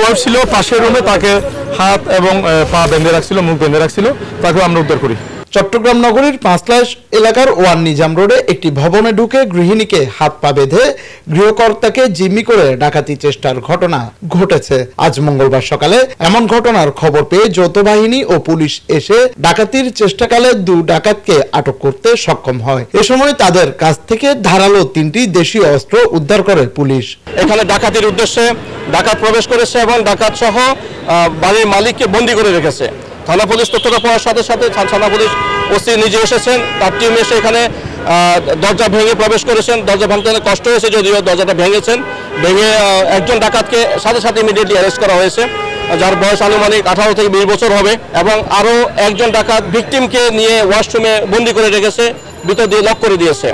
Wife ছিল পাশের রুমে, তাকে হাত এবং পা বেঁধে রাখছিল, মুখ বেঁধে রাখছিল, তাকে আমরা উদ্ধার করি। চট্টগ্রাম নগরীর পাঁচলাশ এলাকার ওয়ান নিজাম রোডে একটি ভবনে ঢুকে গৃহিণীকে হাত পা বেঁধে গৃহকর্তাকে জিম্মি করে ডাকাতি চেষ্টার ঘটনা ঘটেছে আজ মঙ্গলবার সকালে। এমন ঘটনার খবর পেয়ে যৌথ বাহিনী ও পুলিশ এসে ডাকাতির চেষ্টাকালে 2 ডাকাতকে আটক করতে সক্ষম হয়। এ সময় তাদের কাছ থেকে ধারালো 3টি দেশীয় অস্ত্র উদ্ধার করে পুলিশ। এখানে ডাকাতির উদ্দেশ্যে ডাকাত প্রবেশ করেছে এবং ডাকাত সহ বাড়ির মালিককে বন্দী করে রেখেছে। থানা পুলিশ তথ্যটা পাওয়ার সাথে সাথে থানা পুলিশ ওসি নিজে এসেছেন, তার টিম এসে এখানে দরজা ভেঙে প্রবেশ করেছেন। দরজা ভাঙতে কষ্ট হয়েছে, যদিও দরজাটা ভেঙে একজন ডাকাতকে সাথে সাথে ইমিডিয়েটলি অ্যারেস্ট করা হয়েছে, যার বয়স আনুমানিক 18 থেকে 20 বছর হবে। এবং আরও একজন ডাকাত ভিকটিমকে নিয়ে ওয়াশরুমে বন্দী করে রেখেছে, ভিতর দিয়ে লক করে দিয়েছে,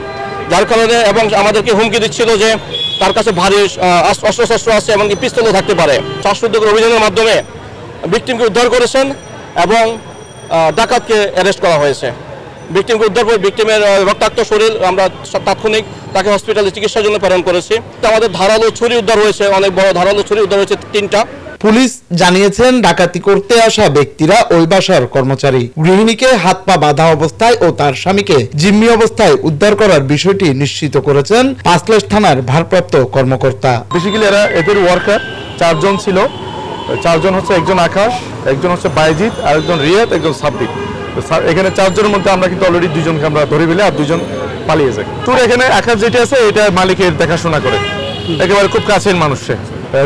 যার কারণে এবং আমাদেরকে হুমকি দিচ্ছিল যে তার কাছে ভারী অস্ত্রশস্ত্র আছে, এমনকি পিস্তলও থাকতে পারে। শ্বাসরুদ্ধকর অভিযানের মাধ্যমে ভিকটিমকে উদ্ধার করেছেন এবং ডাকাতকে অ্যারেস্ট করা হয়েছে। ভিকটিমকে উদ্ধার করে ভিকটিমের রক্তাক্ত শরীর আমরা তাৎক্ষণিক তাকে হসপিটালে চিকিৎসার জন্য প্রেরণ করেছি। আমাদের ধারালো ছুরি উদ্ধার হয়েছে, অনেক বড় ধারালো ছুরি উদ্ধার হয়েছে 3টা। পুলিশ জানিয়েছেন ডাকাতি করতে আসা ব্যক্তিরা ওই বাসার কর্মচারী। গৃহিণীকে হাত পা বাঁধা অবস্থায় ও তার স্বামীকে জিম্মি অবস্থায় উদ্ধার করার বিষয়টি নিশ্চিত করেছেন পাঁচলাশ থানার ভারপ্রাপ্ত কর্মকর্তা। বেসিক্যালি এদের ওয়ার্কার 4 জন ছিল। 4 জন হচ্ছে, একজন আকাশ, একজন হচ্ছে বাইজিৎ, আর একজন রিয়াদ, একজন সাব্বির। এখানে 4 জনের মধ্যে আমরা কিন্তু অলরেডি 2 জনকে আমরা ধরে ফেলে, আর 2 জন পালিয়ে যায়। তোর এখানে আকাশ যেটা আছে এটা মালিকের দেখাশোনা করে, একেবারে খুব কাছের মানুষ।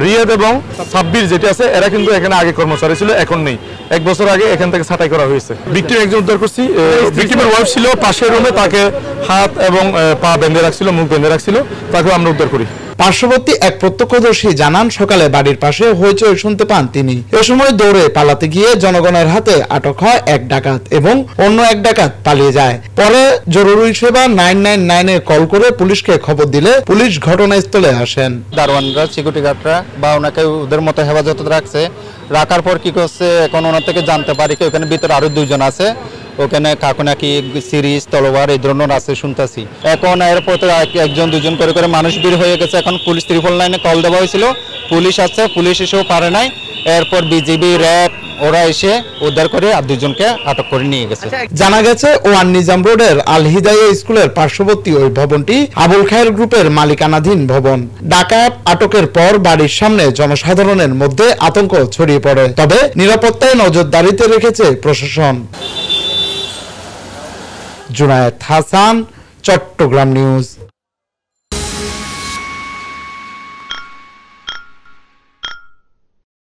রিয়াদ এবং সাব্বির যেটা আছে এরা কিন্তু এখানে আগে কর্মচারী ছিল, এখন নেই। 1 বছর আগে এখান থেকে ছাঁটাই করা হয়েছে। ভিকটিম একজন উদ্ধার করছি। ভিকটিমের ওয়াইফ ছিল পাশের রুমে, তাকে হাত এবং পা বেঁধে রাখছিল, মুখ বেঁধে রাখছিল, তাকে আমরা উদ্ধার করি। পার্শ্ববর্তী এক প্রত্যক্ষদর্শী জানান সকালে বাড়ির পাশে হইচই শুনতে পান তিনি। এ সময় দৌড়ে পালাতে গিয়ে জনগণের হাতে আটক হয় এক ডাকাত এবং অন্য এক ডাকাত পালিয়ে যায়। পরে জরুরি সেবা 999-এ কল করে পুলিশকে খবর দিলে পুলিশ ঘটনাস্থলে আসেন। দারোয়ানরা, সিকিউরিটি গার্ডরা বা ওনাকে ওদের মতো হেফাজতে রাখছে। রাখার পর কি করছে, এখন ওনার থেকে জানতে পারি কি ওখানে ভিতরে আরো 2 জন আছে, ওখানে কাকু নাকি সিরিজ তলোয়ার এই ধরনের আছে শুনতেছি। এখন এরপর 1জন 2 জন করে মানুষ বের হয়ে গেছে। এখন পুলিশ 999-এ কল দেওয়া হয়েছিল, পুলিশ আসছে, পুলিশ এসেও পারে নাই। এরপর বিজিবি, র্যাব ওরা এসে উদ্ধার করে আর 2 জনকে আটক করে নিয়ে গেছে। জানা গেছে ওয়ান নিজাম রোডের আল হিদায়া স্কুলের পার্শ্ববর্তী ওই ভবনটি আবুল খায়ের গ্রুপের মালিকানাধীন ভবন। ডাকাত আটকের পর বাড়ির সামনে জনসাধারণের মধ্যে আতঙ্ক ছড়িয়ে পড়ে, তবে নিরাপত্তায় নজরদারিতে রেখেছে প্রশাসন। জুনায়েদ হাসান, চট্টগ্রাম নিউজ।